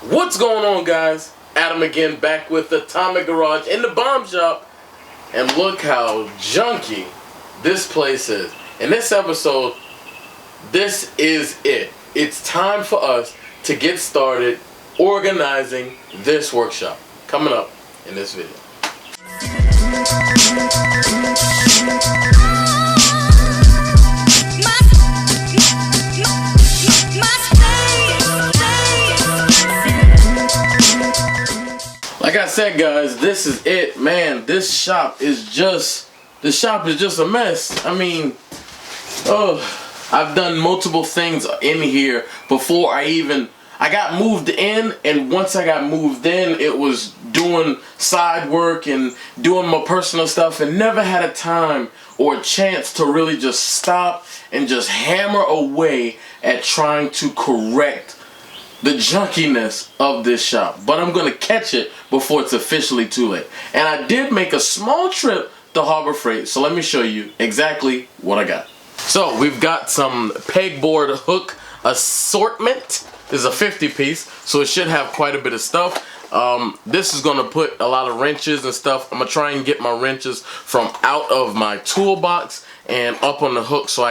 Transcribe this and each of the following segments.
What's going on, guys? Adam again, back with the Atomic Garage in the bomb shop. And look how junky this place is. In this episode, this is it. It's time for us to get started organizing this workshop. Coming up in this video. Like I said, guys, this is it, man. This shop is just a mess. I mean, I've done multiple things in here before I got moved in, and once I got moved in, it was doing side work and doing my personal stuff, and never had a time or a chance to really just stop and just hammer away at trying to correct the junkiness of this shop. But I'm gonna catch it before it's officially too late. And I did make a small trip to Harbor Freight, so let me show you exactly what I got. So we've got some pegboard hook assortment. This is a 50 piece, so it should have quite a bit of stuff. This is gonna put a lot of wrenches and stuff. I'm gonna try and get my wrenches from out of my toolbox and up on the hook so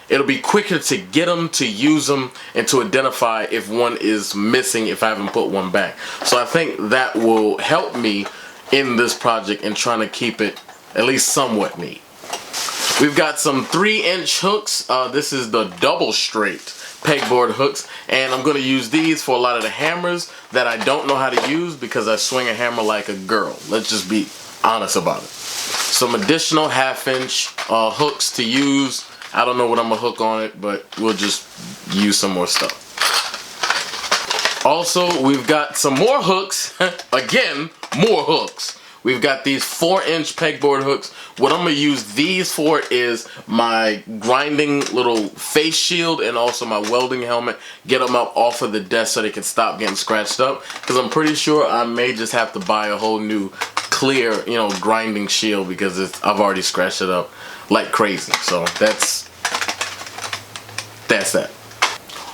it'll be quicker to get them, to use them, and to identify if one is missing if I haven't put one back. So I think that will help me in this project and trying to keep it at least somewhat neat. We've got some 3-inch hooks. This is the double straight pegboard hooks, and I'm going to use these for a lot of the hammers that I don't know how to use because I swing a hammer like a girl. Let's just be honest about it. Some additional 1/2-inch hooks to use. I don't know what I'm gonna hook on it, but we'll just use some more stuff. Also, we've got some more hooks. Again, more hooks. We've got these 4-inch pegboard hooks. What I'm gonna use these for is my grinding little face shield and also my welding helmet. Get them up off of the desk so they can stop getting scratched up. Because I'm pretty sure I may just have to buy a whole new clear, grinding shield because I've already scratched it up like crazy. So that's that.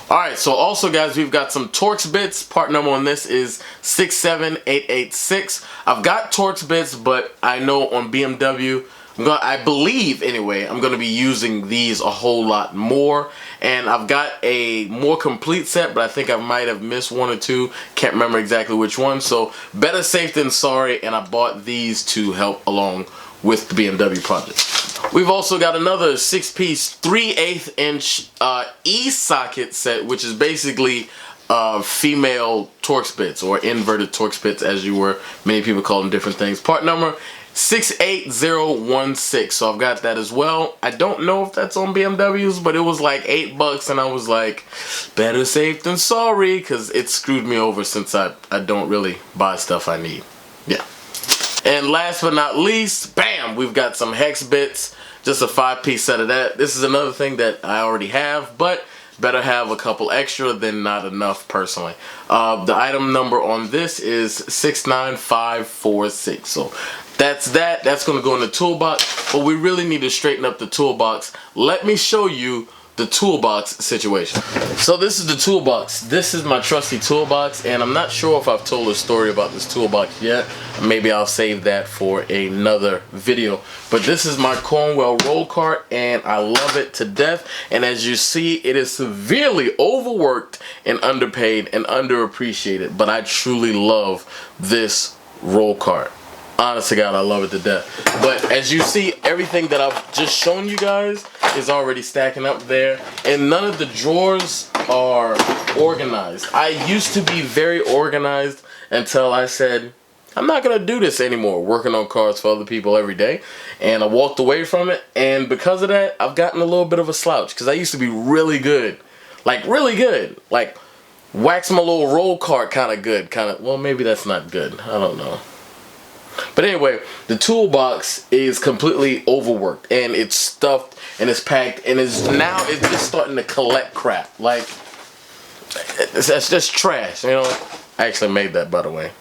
Alright, so also, guys, we've got some Torx Bits. Part number on this is 67886. I've got Torx Bits, but I know on BMW, I believe anyway, I'm going to be using these a whole lot more. And I've got a more complete set, but I think I might have missed one or two. Can't remember exactly which one. So better safe than sorry, and I bought these to help along with the BMW project. We've also got another 6-piece 3/8-inch E-socket set, which is basically female Torx Bits, or inverted Torx Bits, as many people call them different things. Part number 68016. So I've got that as well. I don't know if that's on BMWs, but it was like $8, and I was like, better safe than sorry, because it screwed me over since I don't really buy stuff I need. Yeah. And last but not least, bam, we've got some hex bits, just a 5-piece set of that. This is another thing that I already have, but better have a couple extra than not enough personally. The item number on this is 69546. So that's that. That's going to go in the toolbox, but we really need to straighten up the toolbox. Let me show you the toolbox situation. So this is the toolbox. This is my trusty toolbox, and I'm not sure if I've told a story about this toolbox yet. Maybe I'll save that for another video. But this is my Cornwell roll cart, and I love it to death. And as you see, it is severely overworked and underpaid and underappreciated, but I truly love this roll cart. Honest to God, I love it to death. But as you see, everything that I've just shown you guys is already stacking up there, and none of the drawers are organized. I used to be very organized until I said, I'm not gonna do this anymore, working on cars for other people every day, and I walked away from it. And because of that, I've gotten a little bit of a slouch, because I used to be really good, like wax my little roll cart kind of good, well, maybe that's not good, I don't know. But anyway, the toolbox is completely overworked, and it's stuffed, and it's packed, and it's just starting to collect crap. Like, it's just trash, I actually made that, by the way.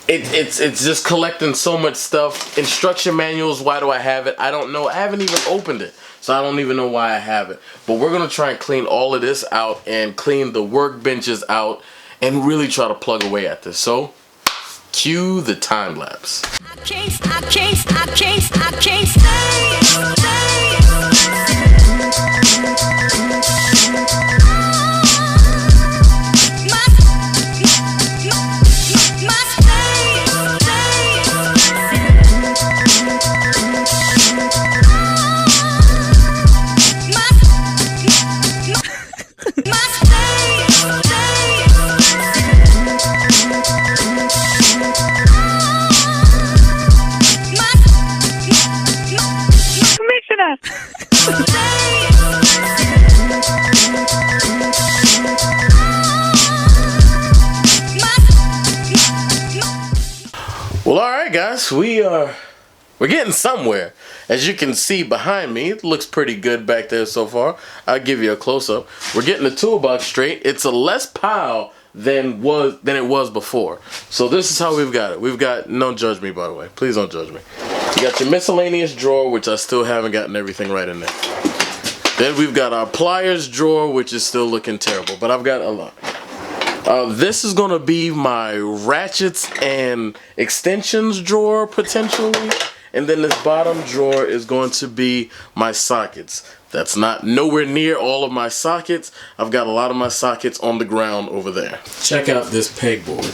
It's just collecting so much stuff. Instruction manuals, why do I have it? I don't know. I haven't even opened it. so I don't even know why I have it. But we're gonna try and clean all of this out and clean the workbenches out and really try to plug away at this. So cue the time lapse. I can't stay. Well, alright guys, we're getting somewhere. As you can see behind me, it looks pretty good back there so far. I'll give you a close-up. We're getting the toolbox straight. It's a less pile than it was before. So this is how we've got it. We've got, don't judge me by the way, please don't judge me. You got your miscellaneous drawer, which I still haven't gotten everything right in there. Then we've got our pliers drawer, which is still looking terrible, but I've got a lot. This is gonna be my ratchets and extensions drawer potentially, and then this bottom drawer is going to be my sockets. That's not nowhere near all of my sockets. I've got a lot of my sockets on the ground over there. Check out this pegboard.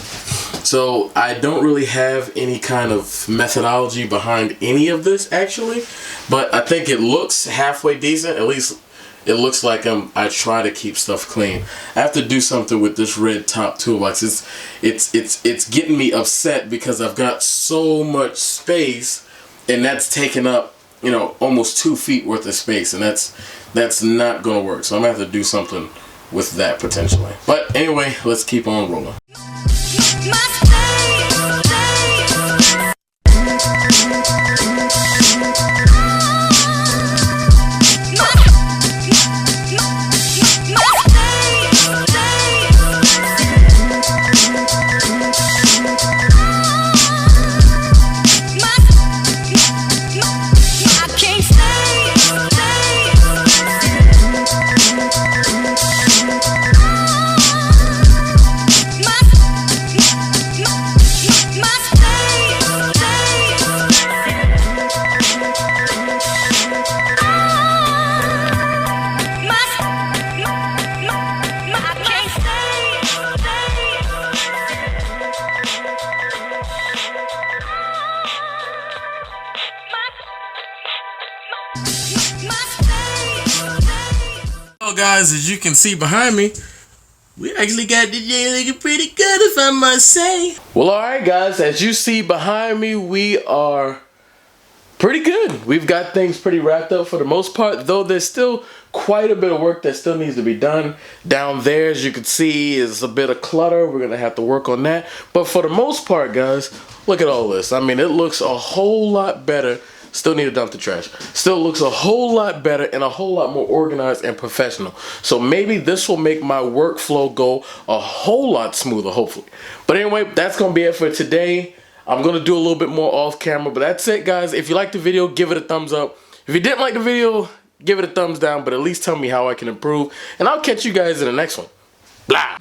So I don't really have any kind of methodology behind any of this actually, but I think it looks halfway decent. At least it looks like I try to keep stuff clean. I have to do something with this red top toolbox. It's getting me upset because I've got so much space, and that's taking up, you know, almost 2 feet worth of space, and that's not gonna work. So I'm gonna have to do something with that potentially. But anyway, let's keep on rolling. Well guys, as you can see behind me, we actually got the day looking pretty good, if I must say. Well, alright guys, as you see behind me, we are pretty good. We've got things pretty wrapped up for the most part, though there's still quite a bit of work that still needs to be done. Down there, as you can see, is a bit of clutter. We're gonna have to work on that. But for the most part, guys, look at all this. I mean, it looks a whole lot better. Still need to dump the trash. Still looks a whole lot better and a whole lot more organized and professional. So maybe this will make my workflow go a whole lot smoother, hopefully. But anyway, that's gonna be it for today. I'm gonna do a little bit more off camera, but that's it guys. If you liked the video, give it a thumbs up. If you didn't like the video, give it a thumbs down, but at least tell me how I can improve. And I'll catch you guys in the next one. Blah.